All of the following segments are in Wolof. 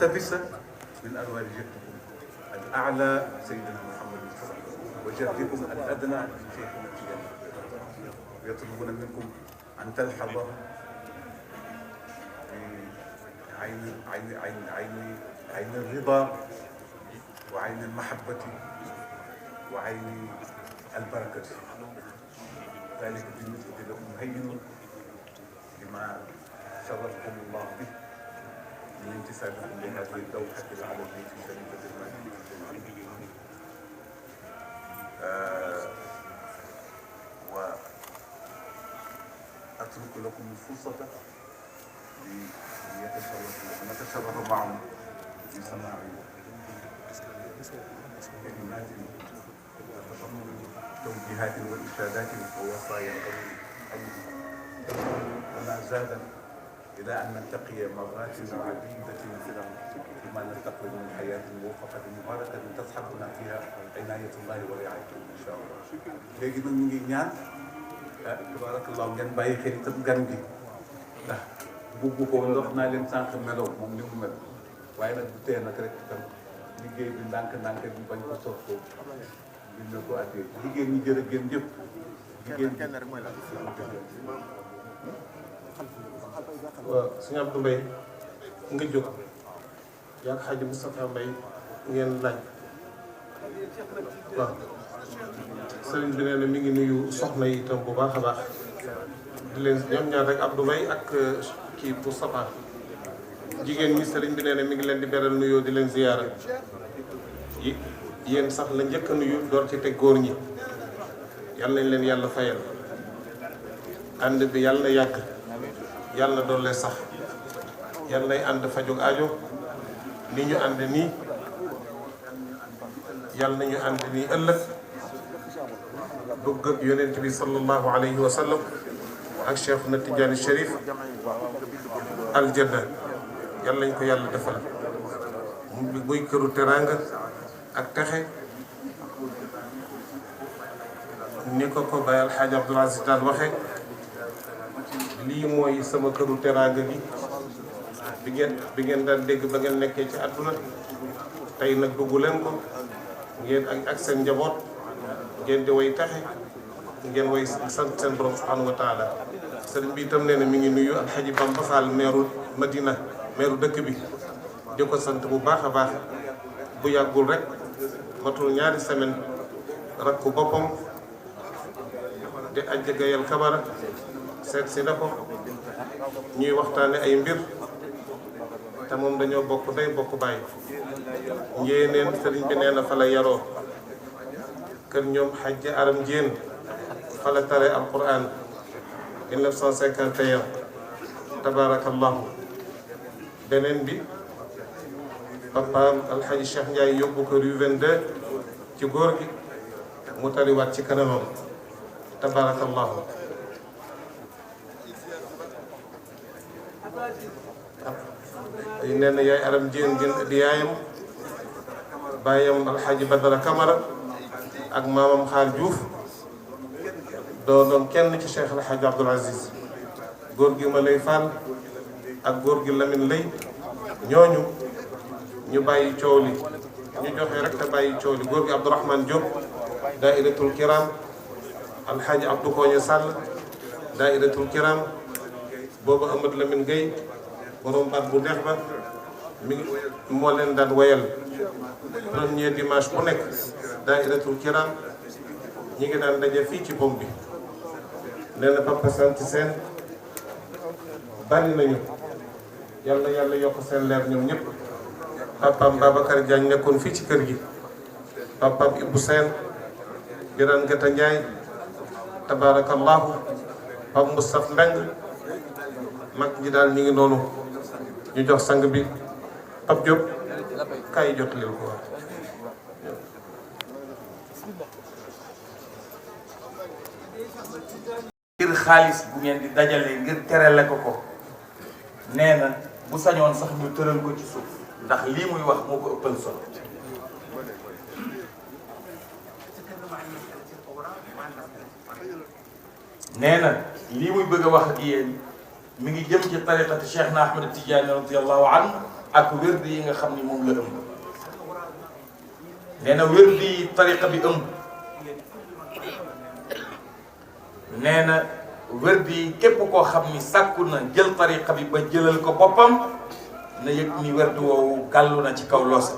تبس من أنوار جدكم الأعلى سيدنا محمد وجدكم الأدنى شيخنا التجاني، يطلبون منكم أن تلحظوا عين الرضا وعين المحبة وعين البركة. ذلك بالنسبة لكم هين لما شرفكم الله به من انتسابكم لهذه الدوحة العالمية الشريفة المالكة. وأترك لكم الفرصة لنتشرف معهم بسماع كلمات تتضمن توجيهات وإرشادات ووصايا وما زاد إلى أن نلتقي مرات عديدة فيما نلتقي من الحياة الموفقة المباركة تصحبنا فيها عناية الله ورعايته إن شاء الله. léegi nag ñu ngi ñaan tabarakallah ngeen bàyyi xel itam gan gi ndax bugg ko ndox naa leen sànq meloo moom li mu mel waaye nag bu tee nag rek itam liggéey bi ndànk-ndànk bi bañ ko soog ko dina ko addee jigéen ñi jërë ngeen jëf jigéen waaw sëñ Abdou Mbaye nga jóg yaa ngi Xaaji Moustapha Mbaye ngeen laaj waaw sëriñ bi nee na mi ngi nuyu soxna yi itam bu baax a baax di leen ñoom ñaar rek Abdou Mbaye ak kii Moustapha jigéen ñi sëriñ bi nee na mi ngi leen di beral nuyoo di leen ziyaara yéen sax la njëkk a nuyu door ci teg góor ñi yal nañ leen yàlla fayal ànd bi yàlla na yàgg yàlla doole sax yàlla nay ànd fajug aajo ni ñu ànd nii yàlla nañu ànd nii ëllëg dugg ak yonent bi sallallahu alayhi wa sallam ak Cheikh na Tidiane Chérif aljanna yàlla nañ ko yàlla defal mu buy këru teraanga ak texe ni ko Baye Alxaaji Abdoul Aziz daan waxe lii mooy sama këru teraanga gi bi ngeen daan dégg ba ngeen nekkee ci àdduna tey nag dugg leen ko ngeen ak seen njaboot ngeen di way taxe ngeen way sant seen borom subhanahu wa taala. sëriñ bi itam nee na mi ngi nuyu Alxaaji Bamba Fall meeru Madina meeru dëkk bi di ko sant bu baax a baax bu yàggul rek matul ñaari semaine rakku boppam di ajja gayal Kamara seet si na ko ñuy waxtaane ay mbir te moom dañoo bokk day bokk bàyyi njéeneen sëriñ bi nee na fa la yaroo kër ñoom xajja aram njéen fa la tare alquran 1951 tabarakallahu beneen bi papaam alxaji Cheikh Ndiaye yóbbu ko rue 22 ci góor gi mu tariwaat ci kanamam tabarakallahu nee na yaay aram jéen di yaayam baayam alxaaji Badara Kamara ak maamam Xaar Diouf doonoon kenn ci Cheikh alxaaji Abdoul Aziz góor gi ma lay Fall ak góor gi Lamine lay ñooñu ñu bàyyi coow li ñu joxe rek te bàyyi coow li góor gi Abdourahmane Diop daairatul kiram alxaaji Abdou Koñe Sall daairatul kiram boobu Amadou Lamine Gueye borom baat bu neex ba mi ngi moo leen daan wayal premier dimanche bu nekk daairatul kiram ñi ngi daan daje fii ci pom bi nee na papa sant seen bari nañu yàlla yàlla yokk seen leer ñoom ñëpp papaam Babacar Diagne nekkoon fii ci kër gi papaam Ibou Sène Birane Gata Ndiaye tabarakallahu Pape Moustapha Mbeng mag ñi daal ñu ngi noonu ñu jox sang bi Pape Diop kaay jot leen ko ngir xaalis bu ngeen di dajale ngir terale ko ko nee na bu sañoon sax ñu tëral ko ci suuf ndax lii muy wax moo ko ëppal solo nee na lii muy bëgg a wax ak yéen mi ngi jëm ci tariqati Cheikh na Ahmed Tidiane radiyallahu anhu ak wérdi yi nga xam ni moom la ëmb. nee na wérdi yi tariqa bi ëmb nee na wérdi yi képp koo xam ni sàkku na jël tariqa bi ba jëlal ko boppam na yëg ni wérdi woowu gàllu na ci kaw loosa.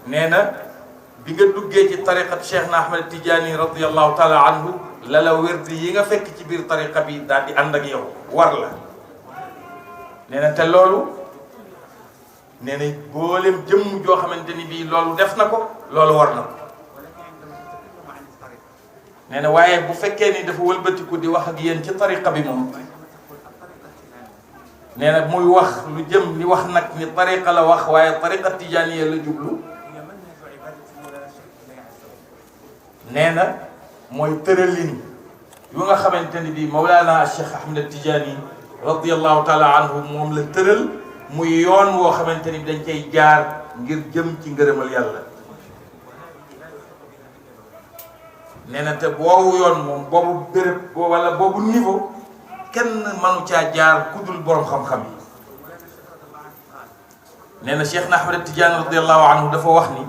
nee na bi nga duggee ci tariqat Cheikh na Ahmed Tidiane radiyallahu taala anhu la la wérdi yi nga fekk ci biir tariqa bi daal di ànd ak yow war la. nee na te loolu nee na boolem jëmm joo xamante ni bii loolu def na ko loolu war na ko. nee na waaye bu fekkee ni dafa wëlbatiku di wax ak yéen ci tariqa bi moom nee na muy wax lu jëm ni wax nag ni tariqa la wax waaye tariqa tijaaniya la jublu. nee na mooy tëralin yu nga xamante ni bii Mawlana Cheikh Ahmed Tidiane radiyallahu taala anhu moom la tëral muy yoon woo xamante ni dañ cay jaar ngir jëm ci ngërëmal yàlla. nee na te boobu yoon moom boobu béréb wala boobu niveau kenn mënu caa jaar ku dul borom xam-xam yi. nee na Cheikh na Ahmed Tidiane radiyallahu anhu dafa wax ni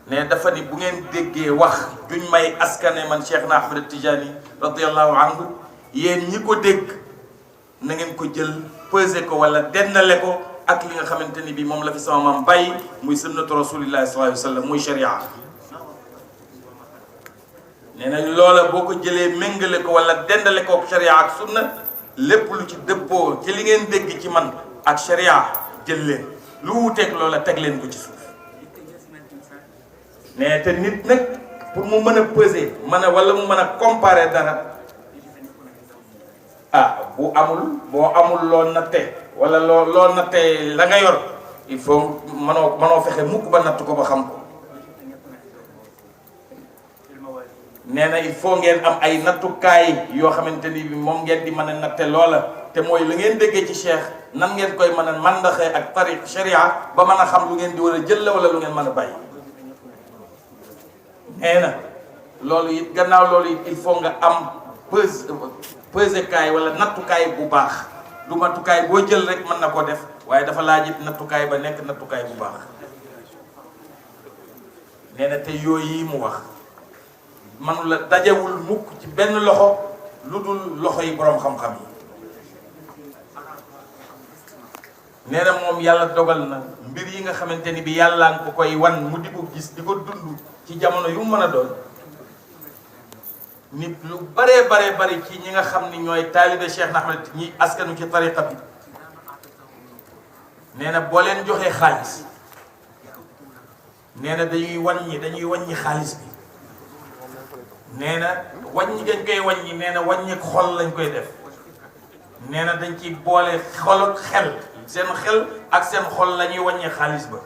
ne dafa ni bu ngeen déggee wax duñ may askane man Cheikh na Ahmed Tidiane radiyallahu anhu yéen ñi ko dégg na ngeen ko jël peser ko wala dendale ko ak li nga xamante ni bii moom la fi sama maam bàyyi muy sunnatu rasulillahi sallallahu alayhi wa sallam muy sharia. nee na loola boo ko jëlee méngale ko wala dendale ko ak sharia ak sunna lépp lu ci dëppoo ci li ngeen dégg ci man ak sharia jël leen lu wuteeg loola teg leen ko ci suuf. nee te nit nag pour mu mën a peser mën a wala mu mën a comparer dara boo amul loo natte wala loo natte la nga yor il faut mënoo fexe mukk ba natt ko ba xam ko. nee na il faut ngeen am ay nattukaay yoo xamante ni bi moom ngeen di mën a natte loola te mooy la ngeen déggee ci cheikh nan ngeen koy mën a mandaxee ak tariq sharia ba mën a xam lu ngeen di war a jël la wala lu ngeen mën a bàyyi. nee na loolu it gannaaw loolu it il faut nga am pesekaay wala nattukaay bu baax du nattukaay boo jël rek mën na koo def waaye dafa laaj it nattukaay ba nekk nattukaay bu baax. nee na te yooyu yi mu wax manu la dajewul mukk ci benn loxo lu dul loxo yi boroom xam-xam yi. nee na moom yàlla dogal na mbir yi nga xamante ni bi yàlla nga ko koy wan mu di ko gis di ko dund ci jamono yu mu mën a doon nit lu baree bari ci ñi nga xam ni ñooy taalibe Cheikh na Ahmed ñi askanu ci tariqa bi nee na boo leen joxee xaalis nee na dañuy wàññi xaalis bi. nee na wàññi dañ koy wàññi nee na wàññi xol lañ koy def. nee na dañ ci boole xol ak xel seen xel ak seen xol la ñuy wàññi xaalis ba.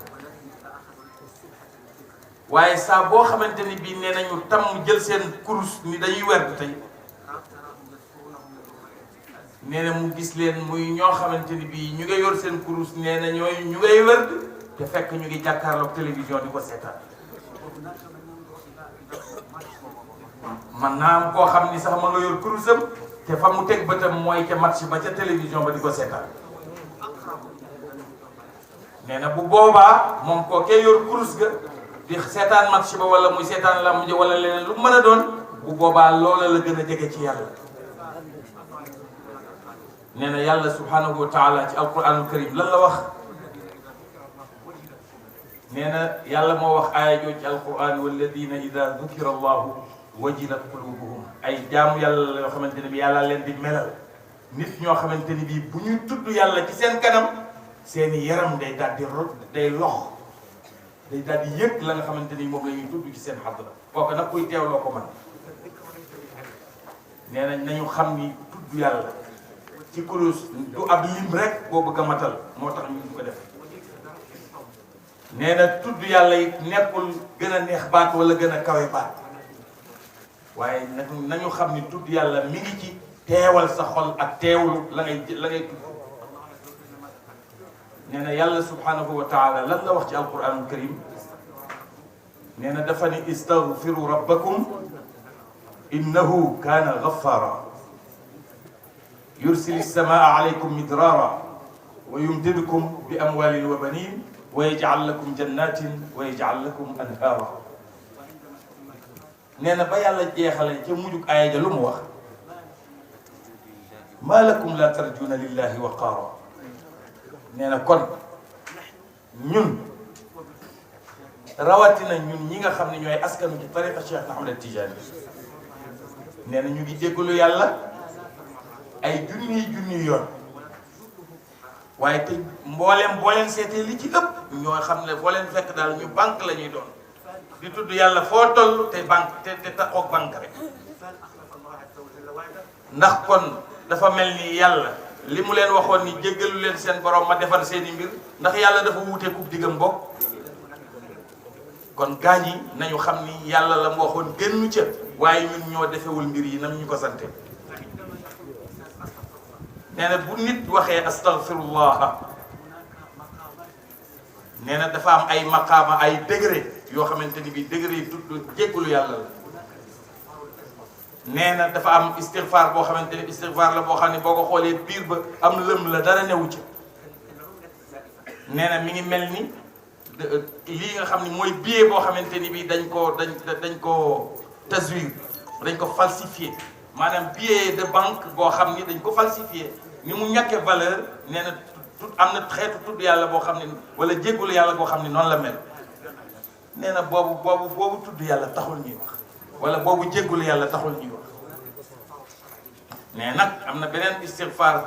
waaye saa boo xamante ni bii nee nañu tam jël seen kurus ni dañuy werd tey nee na mu gis leen muy ñoo xamante ni bii ñu ngi yor seen kurus nee na ñooy ñu ngay werd te fekk ñu ngi jàkkaarloog télévision di ko seetaan. man naa am koo xam ni sax ma nga yor kurusam te fa mu teg bëtam mooy ca match ba ca télévision ba di ko seetaan. nee na bu boobaa moom koo kee yor kurus ga di seetaan match ba wala muy seetaan lamb ja wala leneen lu mën a doon bu boobaa loola la gën a jege ci yàlla. nee na yàlla subhanahu wa taala ci alquranul karim lan la wax. nee na yàlla moo wax aaya jooju ci alquran walladina ida dukira allahu wajilat qulubuhum ay jaamu yàlla la yoo xamante ne bi yàlla leen di melal nit ñoo xamante ni bii bu ñuy tudd yàlla ci seen kanam seeni yaram day daal di day lox day daal di yëg la nga xamante ni moom la ñuy tudd ci seen xadra kooku nag kuy teewloo ko man. nee nañ nañu xam ni tudd yàlla ci kurus du ab lim rek boo bëgg a matal moo tax ñu ko def. nee na tudd yàlla it nekkul gën a neex baat wala gën a kawe baat waaye nañu xam ni tudd yàlla mi ngi ci teewal sa xol ak teewlu la ngay tudd. nee na yàlla subhanahu wa taala lan la wax ci alquranul karim nee na dafa ni istaghfiru rabbakum innahu kaana ghaffara yursili samaa alaykum midrara wa yumdidukum bi amwalin wa banin wa yaj'al lakum jannatin wa yaj'al lakum anhaara. nee na ba yàlla jeexale ca mujjug aaya ja lu mu wax maa lakum la tarjuna lillahi waqaara. nee na kon ñun rawatina ñun ñi nga xam ne ñooy askanu ci tariqa Cheikh Ahmed Tidiane nee na ñu ngi déggalu yàlla ay junniy yoon waaye te mbooleem boo leen seetee li ci ëpp ñoo xam ne boo leen fekk daal ñu banque la ñuy doon di tudd yàlla foo toll te banque te taxoog banque rek. ndax kon dafa mel ni yàlla li mu leen waxoon ni jéggalu leen seen borom ma defar seeni mbir ndax yàlla dafa wuute kub diggam bokk. kon gaañ yi nañu xam ni yàlla la mu waxoon génnu ca waaye ñun ñoo defewul mbir yi nam ñu ko sante. nee na bu nit waxee astaghfirullah nee na dafa am ay maqaama ay degré yoo xamante ni bii degré yi tudd jéggalu yàlla la. nee na dafa am istighfar boo xamante ne istighfar la boo xam ne boo ko xoolee biir ba am lëm la dara newu ci. nee na mi ngi mel ni lii nga xam ne mooy billet boo xamante ni bii dañ ko taswir dañ ko falsifié maanaam billet de banque boo xam ni dañ ko falsifié ni mu ñàkkee valeur. nee na am na xeetu tudd yàlla boo xam ne wala jéggulu yàlla boo xam ne noonu la mel. nee na boobu tudd yàlla taxul ñuy wax wala boobu jéggulu yàlla taxul ñuy wax. nee nag am na beneen istighfar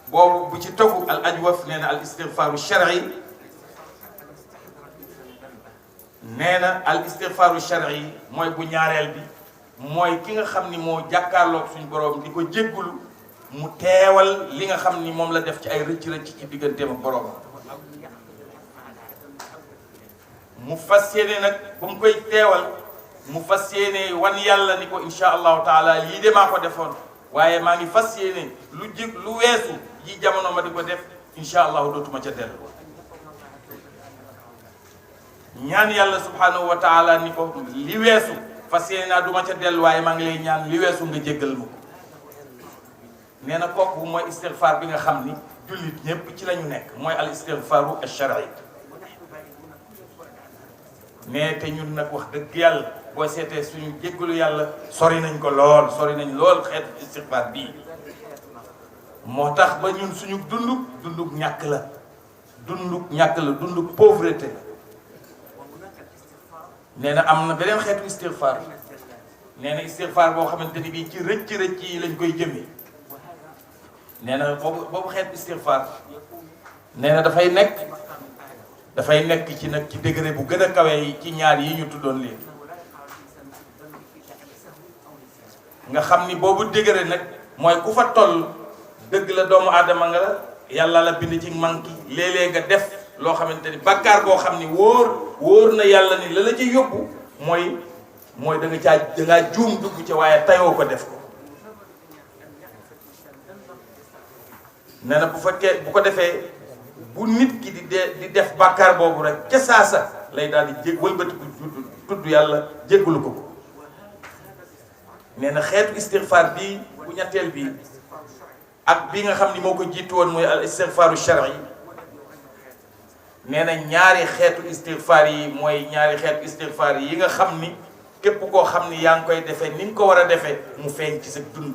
boobu bu ci toggu al ajwaf. nee na al istighfaru shar'i. nee na al istighfaru shar'i mooy bu ñaareel bi mooy ki nga xam ni moo jàkkaarloog suñu borom di ko jéggulu mu teewal li nga xam ni moom la def ci ay rëcc ci digganteem ak borom. mu fas yéene nag ba mu koy teewal mu fas yéene wan yàlla ni ko insha allahu taala lii de maa ko defoon waaye maa ngi fas yéene lu weesu yi jamono ma di ko def insha allahu dootuma ca dellu. ñaan yàlla subhanahu wa taala ni ko li weesu fas yéene naa duma ca dellu waaye maa ngi lay ñaan li weesu nga jéggal ma ko. nee na kooku mooy istighfar bi nga xam ni jullit ñépp ci lañu nekk mooy al istighfaru ash-shar'i. nee te ñun nag wax dëgg yàlla boo seetee suñu jéggalu yàlla sori nañ ko lool xeetu istighfar bii. moo tax ba ñun suñu dunduk ñàkk la dunduk pauvreté la. nee na am na beneen xeetu istighfar. nee na istighfar boo xamante ni bii ci rëcc yi lañ koy jëmee. nee na boobu xeetu istighfar nee na dafay nekk ci nag ci degré bu gën a kawe yi ci ñaar yi ñu tuddoon léegi. nga xam ni boobu degré nag mooy ku fa toll dëgg la doomu aadama nga la yàlla la bind ci manki léeg-léeg nga def loo xamante ni bàkkaar boo xam ni wóor na yàlla ni la ci yóbbu mooy da ngaa juum dugg ca waaye tayoo ko def ko. nee na bu ko defee bu nit ki di def bàkkaar boobu rek ca saasa lay daal di wëlbati ko tudd yàlla jéggalu ko. nee na xeetu istighfar bii bu ñetteel bii ak bi nga xam ni moo ko jiitu woon mooy al istighfaru shar'i. nee na ñaari xeetu istighfar yi mooy ñaari xeetu istighfar yi nga xam ni képp koo xam ni yaa ngi koy defee ni nga ko war a defee mu feeñ ci sa dund.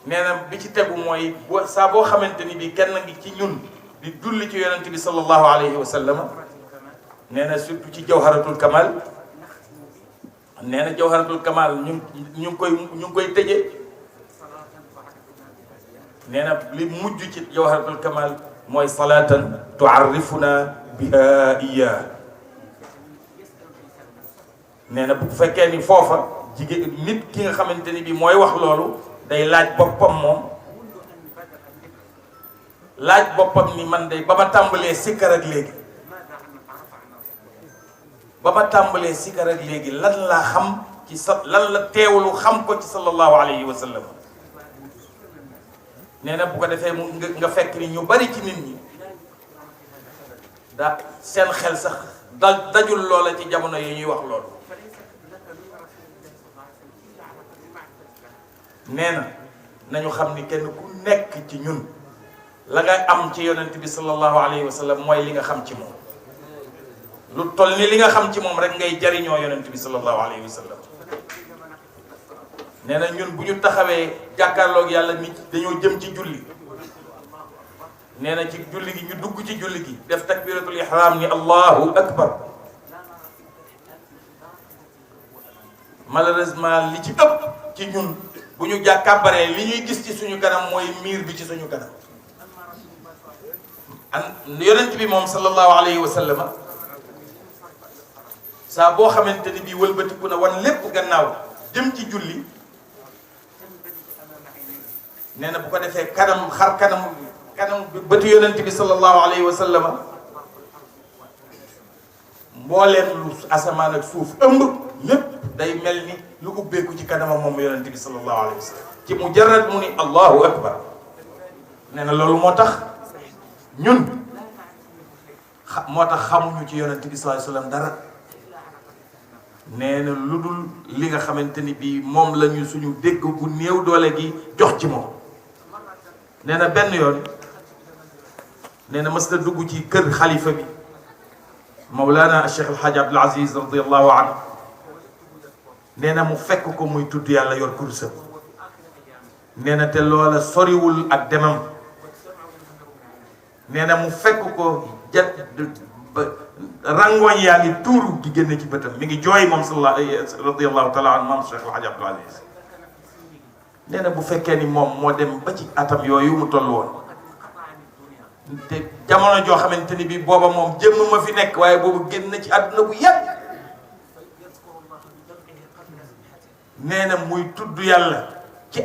nee na bi ci tegu mooy saa boo xamante ni bii kenn ngi ci ñun di julli ci yonent bi sallallahu alayhi wa sallam. nee na surtout ci jawharatul kamal. nee na jawharatul kamal ñu ngi koy tëjee. nee na li mujj ci jawharatul kamal mooy salatan tuarrifuna biha iya. nee na bu fekkee ni foofa jigéen nit ki nga xamante ni bii mooy wax loolu day laaj boppam moom ni man day ba ma tàmbalee sikkar ak léegi lan laa xam ci lan la teewlu xam ko ci sallallahu alayhi wa sallam. nee na bu ko defee mu nga fekk ni ñu bari ci nit ñi seen xel sax dajul loola ci jamono yi ñuy wax loolu. nee na nañu xam ni kenn ku nekk ci ñun la nga am ci yonent bi sallallahu alayhi wa sallam mooy li nga xam ci moom lu toll ni li nga xam ci moom rek ngay jariñoo yonent bi sallallahu alayhi wa sallam. nee na ñun bu ñu taxawee jàkkaarloog yàlla nit dañoo jëm ci julli. nee na ci julli gi ñu dugg ci julli gi def takbiratul ihram ni allahu akbar. malheureusement li ci ëpp ci ñun bu ñu jàkkabaree li ñuy gis ci suñu kanam mooy miir bi ci suñu kanam. yonent bi moom sallallahu alayhi wa sallam saa boo xamante ni bii wëlbatiku na wan lépp gannaaw jëm ci julli. nee na bu ko defee kanam xar kanam bëtu yonent bi sallallahu alayhi wa sallam mbooleem lu asamaan ak suuf ëmb lépp day mel ni lu ubbeeku ci kanamam moom yonent bi sallallahu alayhi wa sallam ci mujarrad mu ni allahu akbar. nee na loolu moo tax ñun moo tax xamuñu ci yonent bi sallallahu alayhi wa sallam dara. nee na lu dul li nga xamante ni bii moom la ñu suñu dégg bu néew doole gi jox ci moom. nee na benn yoon nee na mës na dugg ci kër xalifa bi Mawlana Cheikh El Hadj Abdoul Aziz radiyallahu anhu. nee na mu fekk ko muy tudd yàlla yor kursam. nee na te loola soriwul ak demam. nee na mu fekk ko rangoñ yaa ngi tuuru gi génne ci bëtam mi ngi jooy moom radiyallahu taala anhu moom Cheikh El Hadj Abdoul Aziz. nee na bu fekkee ni moom moo dem ba ci atam yooyu mu toll woon te jamono joo xamante ni bii booba moom jëmm ma fi nekk waaye boobu génn na ci àdduna bu yàgg. nee na muy tudd yàlla ci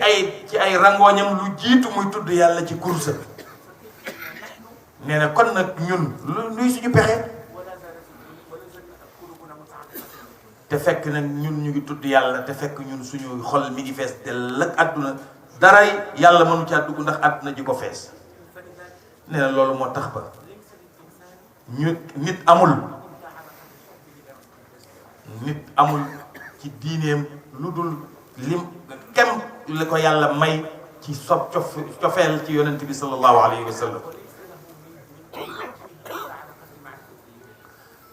ay rangooñam lu jiitu muy tudd yàlla ci kursa bi. nee na kon nag ñun luy suñu pexe te fekk nag ñun ñu ngi tudd yàlla te fekk ñun suñu xol mi ngi fees dell ak àdduna daray yàlla mënu caa dugg ndax àdduna ji ko fees. nee na loolu moo tax ba nit amul ci diineem lu dul lim kem li ko yàlla may ci cofeel ci yonent bi sallallahu alayhi wa sallam.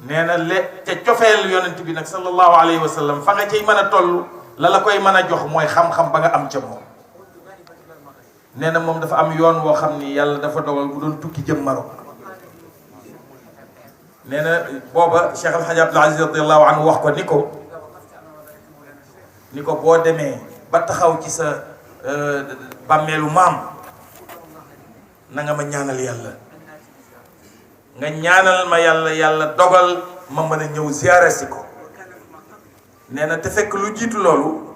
nee na te cofeel yonent bi nag sallallahu alayhi wa sallam fa nga cay mën a toll la koy mën a jox mooy xam-xam ba nga am ca moom. nee na moom dafa am yoon woo xam ni yàlla dafa dogal bu doon tukki jëm Maroc. nee na booba Cheikh El Hadj Abdoul Aziz radiyallahu anhu wax ko ni ko boo demee ba taxaw ci sa bàmmeelu maam na nga ma ñaanal yàlla. nga ñaanal ma yàlla dogal ma mën a ñëw ziyaare si ko. nee na te fekk lu jiitu loolu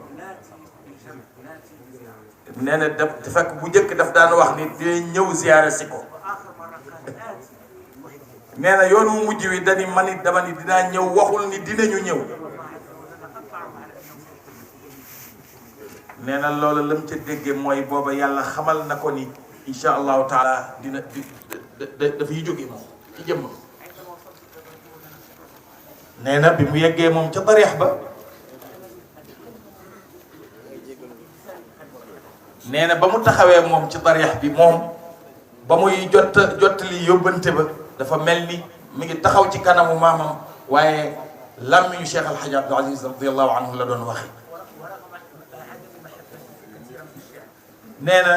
nee na te fekk bu njëkk daf daan wax ni dina ñëw ziyaare si ko. nee na yoon wu mujj wi dani man it dama ni dinaa ñëw waxul ni dinañu ñëw. nee na loolu lam ca déggee mooy booba yàlla xamal na ko ni insha allahu taala dafay jóge moom ci jëmmam. nee na bi mu yeggee moom ca tariix ba nee na ba mu taxawee moom ci tariix bi moom ba muy jottali yóbbante ba dafa mel ni mi ngi taxaw ci kanamu maamam waaye làmmiñu Cheikh El Hadj Abdoul Aziz radiyallahu anhu la doon waxe. nee na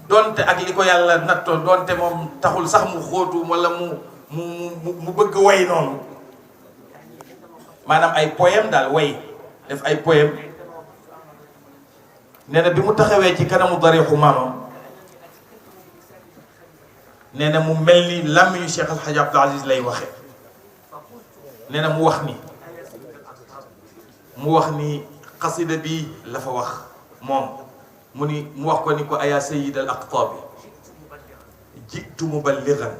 donte ak li ko yàlla nattoo donte moom taxul sax mu xóotu wala mu bëgg way noonu maanaam ay poème daal way def ay poème. nee na bi mu taxawee ci kanamu darixu maamam nee na mu mel ni làmmiñu Cheikh El Hadj Abdoul Aziz lay waxe. nee na mu wax ni xasida bi la fa wax moom mu wax ko ni ko ayaa sayyid al aqtaabi jitu muballigan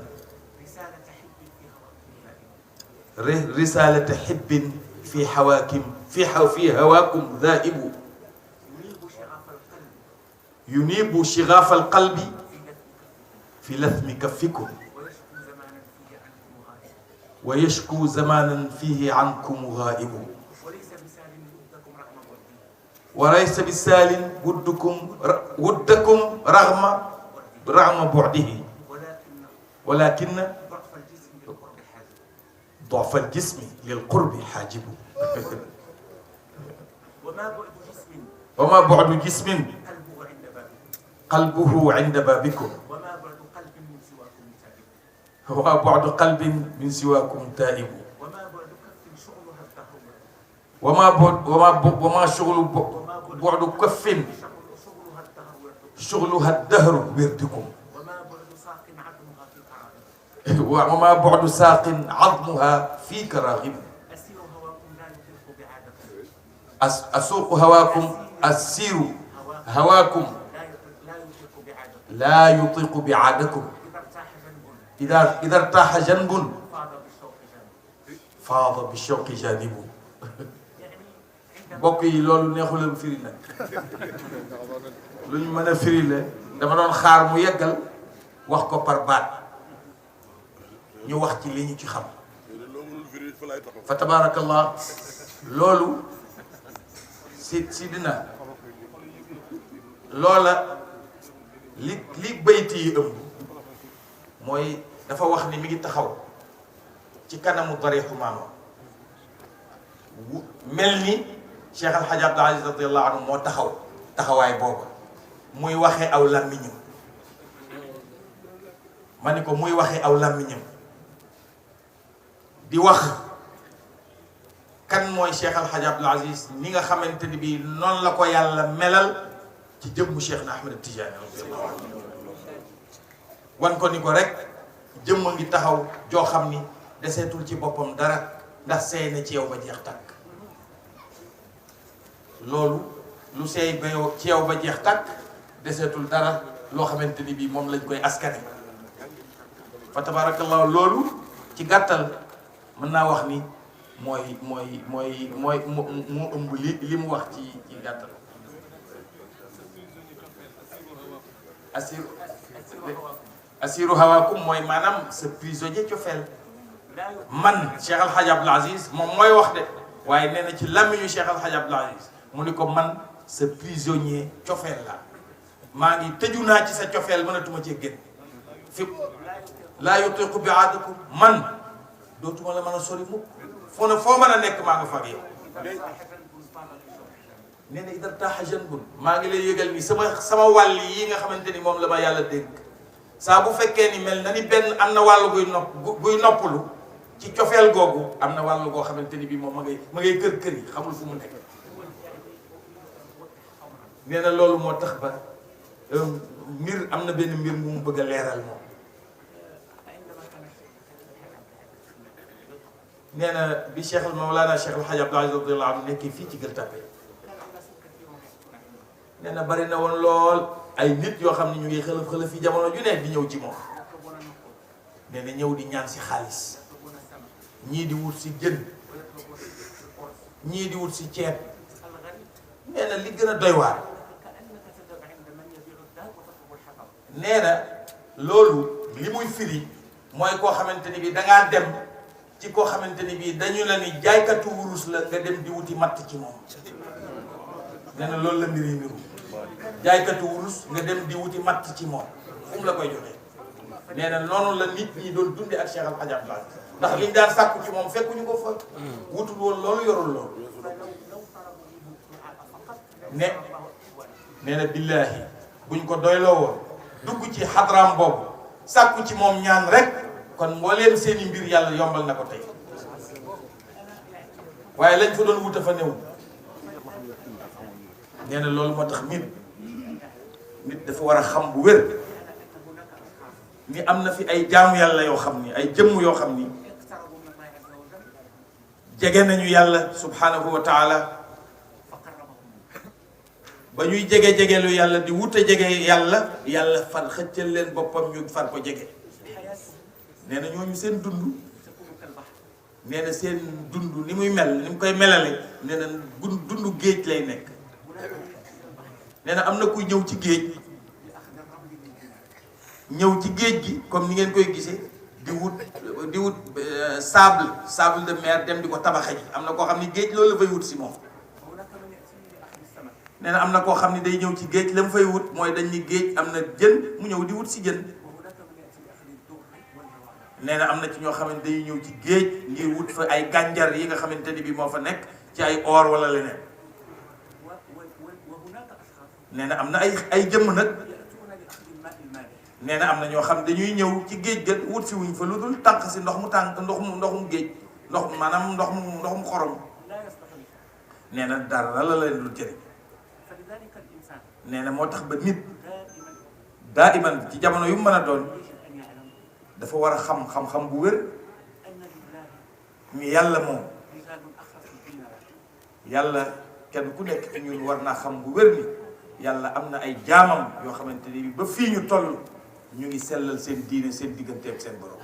risalata hibbin fi hawaakum dhaibu yunibu shighaaf al qalbi fi lathmi kaffikum ويشكو زمانا فيه عنكم غائب وليس بالسال ودكم رغم بعده ولكن ضعف الجسم للقرب حاجب وما بعد جسم قلبه عند بابكم وما بعد قلب من سواكم تائب وما شغل بعد كف شغلها الدهر وردكم وما بعد ساق عظمها فيك راغب أسوق هواكم أسير هواكم لا يطيق بعادكم إذا ارتاح جنب فاض بالشوق جانب bokk yi loolu neexul a firi nag lu ñu mën a firi la dama doon xaar mu yeggal wax ko par baat ñu wax ci li ñu ci xam fa tabarakallah loolu si dina loola li bayti yi ëmb mooy dafa wax ni mi ngi taxaw ci kanamu darixu maama mel ni Cheikh Al Hadj Abdou Aziz radiyallahu anhu moo taxaw taxawaay booba muy waxee aw làmmiñam ma ni ko muy waxee aw làmmiñam di wax kan mooy Cheikh Al Hadj Abdou Aziz ni nga xamante ni bii noonu la ko yàlla melal ci jëmmu Cheikh na Ahmed Tidiane radiyallahu anhu wan ko ni ko rek jëmm ngi taxaw joo xam ni deseetul ci boppam dara ndax seey na ci yow ba jeex tàkk loolu lu seey ba yow ci yow ba jeex tàkk deseetul dara loo xamante ni bii moom lañ koy askane fa tabarakallahu loolu ci gàttal mën naa wax ni mooy mu ëmb li mu wax ci gàttal asiru hawaakum mooy maanaam sa prisonnier cofeel man Cheikh Al Hadj Abdou Aziz moom mooy wax de waaye nee na ci làmmiñu Cheikh Al Hadj Abdou Aziz mu ni ko man sa prisonnier cofeel la maa ngi tëju naa ci sa cofeel mënatuma cee génn fi laa yutiqu bi aadakum man dootuma la mën a sori mukk foo mën a nekk maa nga fag yow nee na idar taaxa janbun maa ngi lay yëgal ni sama wàll yi nga xamante ni moom la ma yàlla dénk saa bu fekkee ni mel na ni benn am na wàll guy noppalu ci cofeel googu am na wàll goo xamante ni bii moom ma ngay kër yi xamul fu mu nekk nee na loolu moo tax ba mbir am na benn mbir mu bëgg a leeral moom nee na bi Cheikh Mawlana Cheikh Al Hadj Abdou Aziz radiyallahu anhu nekkee fii ci Gueule Tapée nee na bari na woon lool ay nit yoo xam ne ñu ngi xëlëf yi jamono ju ne di ñëw ci moom nee na ñëw di ñaan si xaalis ñii di wut si jën ñii di wut si ceeb nee na li gën a doy waar nee na loolu li muy firi mooy koo xamante ni bi dangaa dem ci koo xamante ni bii dañu la ni jaaykatu wurus la nga dem di wuti matt ci moom nee na loolu la mbir yi mbiru jaaykatu wurus nga dem di wuti matt ci moom fu mu la koy joxee nee na noonu la nit ñi doon dunde ak Cheikh Al Hadj Abdou Aziz ndax liñ daan sàkku ci moom fekkuñu ko fa wutul woon loolu yorul loolu nee na billaahi buñ ko doyloo woon dugg ci xadraam boobu sàkku ci moom ñaan rek kon mbooleem seeni mbir yàlla yombal na ko tey waaye lañ fa doon wuta fa néew nee na loolu moo tax nit dafa war a xam bu wér ni am na fi ay jaamu yàlla yoo xam ni ay jëmm yoo xam ni jege nañu yàlla subhanahu wa taala ba ñuy jege-jegelu yàlla di wut a jege yàlla far xëccal leen boppam ñu far ko jege nee na ñooñu seen dund nee na seen dund ni muy mel ni mu koy melale nee na dund géej lay nekk nee na am na kuy ñëw ci géej gi comme ni ngeen koy gisee di wut sable de mer dem di ko tabaxe ji am na koo xam ni géej loolu la fay wut si moom nee na am na koo xam ni day ñëw ci géej la mu fay wut mooy dañ ni géej am na jën mu ñëw di wut si jën nee na am na ci ñoo xamante day ñëw ci géej ngir wut fa ay gànjar yi nga xamante ni bi moo fa nekk ci ay or wala leneen nee na am na ay jëmm nag nee na am na ñoo xam dañuy ñëw ci géej ga wut si wuñ fa lu dul tànq si ndoxum géej maanaam ndoxum xorom nee na dara la leen dul jëriñ nee na moo tax ba nit daa iman ci jamono yu mën a doon dafa war a xam-xam bu wér ni yàlla moom yàlla kenn ku nekk ci ñun war naa xam bu wér ni yàlla am na ay jaamam yoo xamante ni ba fii ñu toll ñu ngi sellal seen diine seen digganteeg seen borom